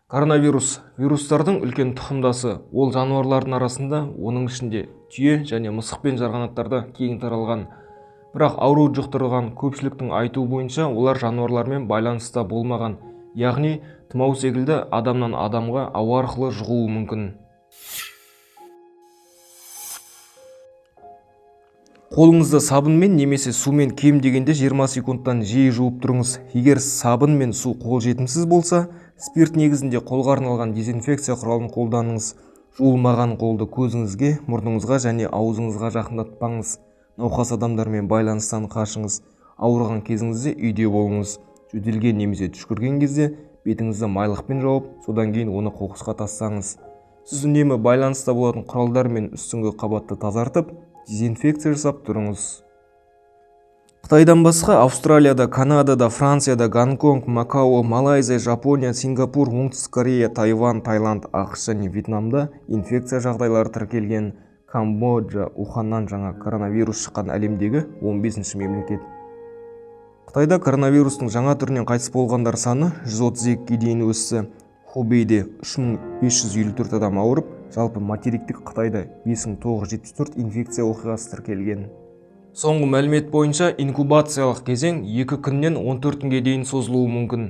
Коронавирус вирустардың үлкен тұқымдасы. Ол жануарлардың арасында, оның ішінде түйе және мысық пен жарғанаттарда кең таралған. Бірақ ауру жұқтырылған көпшіліктің айтуы бойынша олар жануарлармен байланыста болмаған. Яғни тұмау секілді адамнан адамға ауа арқылы жұғуы мүмкін. Қолыңызды сабынмен немесе сумен кем дегенде 20 секундтан жиі жуып тұрыңыз. Егер сабын мен су қолжетімсіз болса, спирт негізінде қолға арналған дезинфекция құралын қолданыңыз. Жуылмаған қолды көзіңізге, мұрныңызға және аузыңызға жақындатпаңыз. Науқас адамдармен байланыстан қашыңыз. Ауырған кезіңізде үйде болыңыз. Жөтелген немесе түшкірген кезде бетіңізді майлықпен жауып, содан кейін оны қоқысқа тастаңыз. Сіз үнемі байланыста болатын құралдар мен үстіңгі қабатты тазартып, дезинфекция жасап тұрыңыз. Қытайдан басқа Австралияда, Канадада, Францияда, Гонконг, Макао, Малайзия, Жапония, Сингапур, Оңтүстік Корея, Тайвань, Таиланд, ақш және Вьетнамда инфекция жағдайлары тіркелген. Камбоджа, Уханнан жаңа коронавирус шыққан әлемдегі 15-ші мемлекет. Қытайда коронавирустың жаңа түрінен қайтыс болғандар саны 132-ге дейін өсті. Хубейде 3554 адам ауырып, жалпы материктік Қытайда 5974 инфекция оқиғасы тіркелген. Соңғы мәлімет бойынша инкубациялық кезең 2 күннен 14 күнге дейін созылуы мүмкін.